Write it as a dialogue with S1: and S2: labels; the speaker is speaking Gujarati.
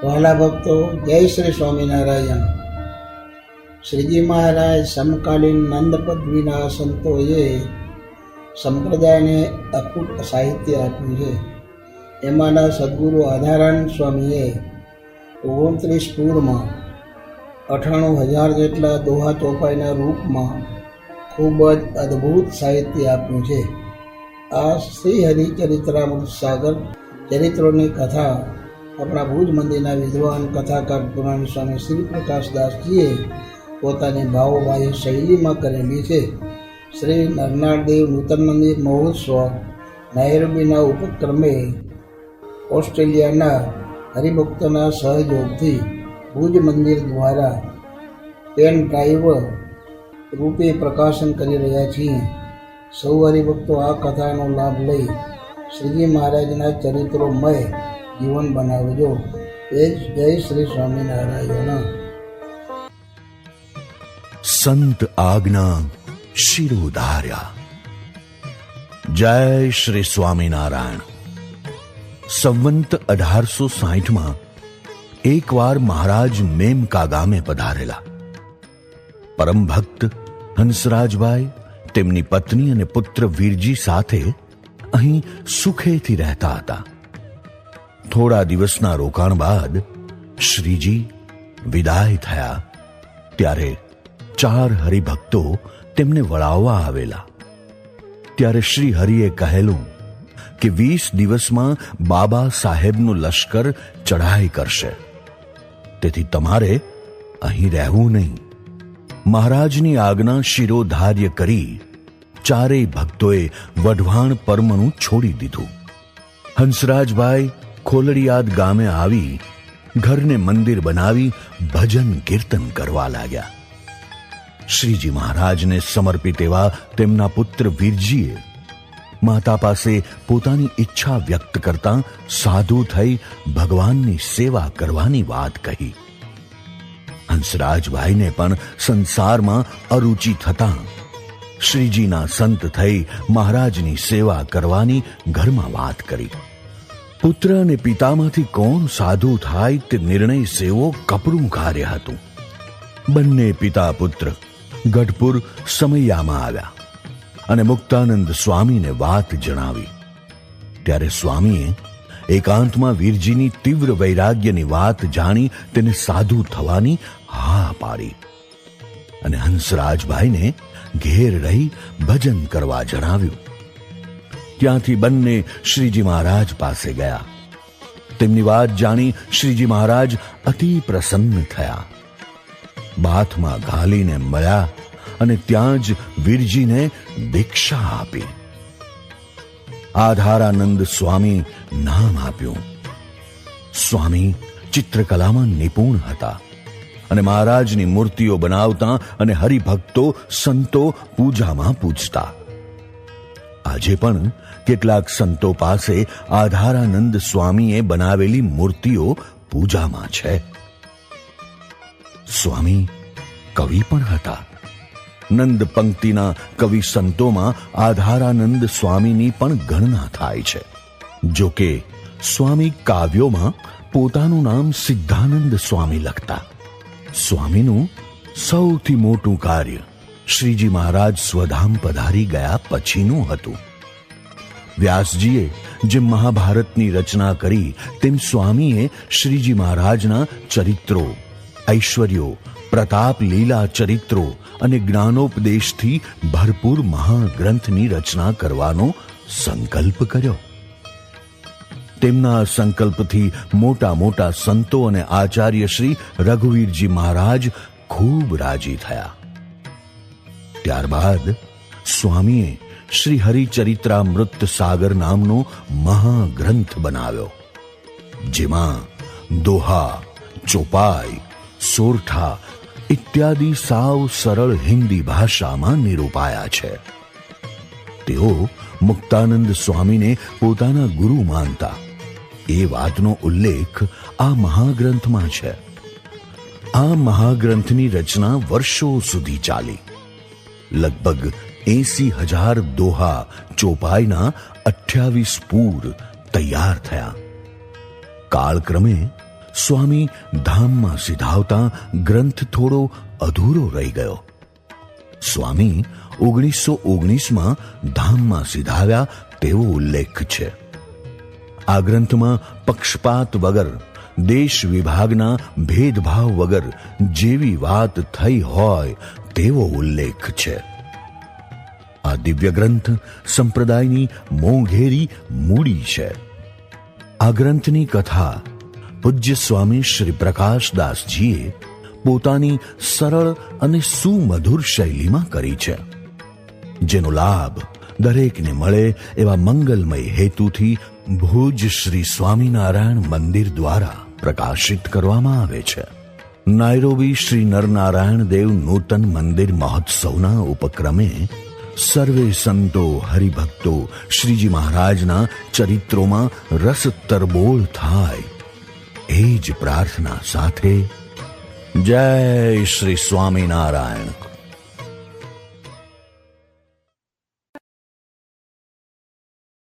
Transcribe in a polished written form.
S1: વહાલા ભક્તો, જય શ્રી સ્વામિનારાયણ. શ્રીજી મહારાજ સમકાલીન નંદ પદવીના સંતોએ સંપ્રદાયને અખૂટ સાહિત્ય આપ્યું છે. એમાંના સદગુરુ આધારાનંદ સ્વામીએ 29 પૂરમાં 98,000 જેટલા દોહા ચોપાઈના રૂપમાં ખૂબ જ અદ્ભુત સાહિત્ય આપ્યું છે. આ શ્રી હરિચરિત્રામૃત સાગર ચરિત્રોની કથા આપણા ભુજ મંદિરના વિદ્વાન કથાકાર પુરાણ સ્વામી શ્રી પ્રકાશદાસજીએ પોતાની ભાવવાહી શૈલીમાં કરેલી છે. શ્રી નરનાળદેવ નૂતન મંદિર મહોત્સવ નાયરોબીના ઉપક્રમે ઓસ્ટ્રેલિયાના હરિભક્તોના સહયોગથી ભુજ મંદિર દ્વારા પેન ડ્રાઈવ રૂપે પ્રકાશન કરી રહ્યા છીએ. સૌ હરિભક્તો આ કથાનો લાભ લઈ શ્રીજી મહારાજના ચરિત્રોમય જીવન બનાવજો. જય શ્રી સ્વામિનારાયણ.
S2: સંત આજ્ઞા શિરોધાર્યા. જય શ્રી સ્વામિનારાયણ. સંવંત 1860માં એકવાર મહારાજ મેમકા ગામે પધારેલા. પરમ ભક્ત હંસરાજભાઈ તેમની પત્ની અને પુત્ર વીરજી સાથે અહીં સુખેથી રહેતા હતા. થોડા દિવસના રોકાણ બાદ શ્રીજી વિદાય થયા ત્યારે 4 હરિભક્તો તેમને વળાવવા આવેલા. ત્યારે શ્રી હરિએ કહેલું કે 20 દિવસમાં બાબા સાહેબનું લશ્કર ચઢાઈ કરશે, તેથી તમારે અહીં રહેવું નહીં. મહારાજની આજ્ઞા શિરોધાર્ય કરી 4 ભક્તોએ વઢવાણ પરમનું છોડી દીધું. હંસરાજભાઈ ખોલડિયાદ ગામે આવી ઘરને મંદિર બનાવી ભજન કીર્તન કરવા લાગ્યા. શ્રીજી મહારાજને સમર્પિત એવા તેમના પુત્ર વીરજીએ માતા પાસે પોતાની ઈચ્છા વ્યક્ત કરતા સાધુ થઈ ભગવાનની સેવા કરવાની વાત કહી. હંસરાજભાઈને પણ સંસારમાં અરુચિ થતા શ્રીજીના સંત થઈ મહારાજની સેવા કરવાની ઘરમાં વાત કરી. પુત્ર અને પિતામાંથી કોણ સાધુ થાય તે નિર્ણય સેવો કપરું કાર્ય હતું. બંને પિતા પુત્ર ગઢપુર સમૈયામાં આવ્યા અને મુક્તાનંદ સ્વામીને વાત જણાવી. ત્યારે સ્વામીએ એકાંતમાં વીરજીની તીવ્ર વૈરાગ્યની વાત જાણી તેને સાધુ થવાની હા પાડી અને હંસરાજભાઈને ઘેર રહી ભજન કરવા જણાવ્યું. ત્યાંથી બંને શ્રીજી મહારાજ પાસે ગયા. તેમની વાત જાણી શ્રીજી મહારાજ અતિ પ્રસન્ન થયા. બાથમાં ઘાલીને મળ્યા અને ત્યાં જ વીરજીને દીક્ષા આપી. આધારાનંદ સ્વામી નામ આપ્યું. સ્વામી ચિત્રકલામાં નિપુણ હતા અને મહારાજની મૂર્તિઓ બનાવતા અને હરિભક્તો સંતો પૂજામાં પૂજતા. આજે પણ કેટલાક સંતો પાસે આધારાનંદ સ્વામીએ બનાવેલી મૂર્તિઓ પૂજામાં છે. સ્વામી કવિ પણ હતા. નંદ પંક્તિના કવિ સંતોમાં આધારાનંદ સ્વામીની પણ ગણના થાય છે. જો કે સ્વામી કાવ્યોમાં પોતાનું નામ સિદ્ધાનંદ સ્વામી લખતા. સ્વામીનું સૌથી મોટું કાર્ય શ્રીજી મહારાજ સ્વધામ પધારી ગયા પછીનું હતું. વ્યાસજીએ જેમ મહાભારતની રચના કરી તેમ સ્વામીએ શ્રીજી મહારાજના ચરિત્રો, ઐશ્વર્યો, પ્રતાપ લીલા ચરિત્રો અને જ્ઞાનોપદેશથી ભરપૂર મહાગ્રંથની રચના કરવાનો સંકલ્પ કર્યો. તેમના સંકલ્પથી મોટા મોટા સંતો અને આચાર્ય શ્રી રઘુવીરજી મહારાજ ખૂબ રાજી થયા. ત્યારબાદ સ્વામીએ શ્રી હરિચરિત્રામૃત સાગર નામનો મહાગ્રંથ બનાવ્યો, જેમાં દોહા, ચોપાઈ, સોરઠા ઇત્યાદિ સાવ સરળ હિન્દી ભાષામાં નિરૂપાયા છે. તેઓ મુક્તાનંદ સ્વામીને પોતાના ગુરુ માનતા. એ વાતનો ઉલ્લેખ આ મહાગ્રંથમાં છે. આ મહાગ્રંથની રચના વર્ષો સુધી ચાલી. લગભગ 80,000 દોહા ચોપાઈના 28 પૂર તૈયાર થયા. કાળક્રમે સ્વામી ધામમાં સીધાવતા ગ્રંથ થોડો અધૂરો રહી ગયો. સ્વામી 1919માં ધામમાં સીધાવ્યા તેવો ઉલ્લેખ છે. આ ગ્રંથમાં પક્ષપાત વગર, દેશ વિભાગના ભેદભાવ વગર જેવી વાત થઈ હોય તેવો ઉલ્લેખ છે. આ દિવ્ય ગ્રંથ સંપ્રદાયની મોંઘેરી મૂડી છે. આ ગ્રંથની કથા પૂજ્ય સ્વામી શ્રી પ્રકાશદાસજીએ પોતાની સરળ અને સુમધુર શૈલીમાં કરી છે, જેનો લાભ દરેકને મળે એવા મંગલમય હેતુથી ભુજ શ્રી સ્વામિનારાયણ મંદિર દ્વારા પ્રકાશિત કરવામાં આવે છે. નાયરોબી શ્રી નરનારાયણ દેવ નૂતન મંદિર મહોત્સવના ઉપક્રમે સર્વે સંતો હરિભક્તો શ્રીજી મહારાજના ચરિત્રોમાં રસ તરબોળ થાય એ જ પ્રાર્થના સાથે જય શ્રી સ્વામિનારાયણ.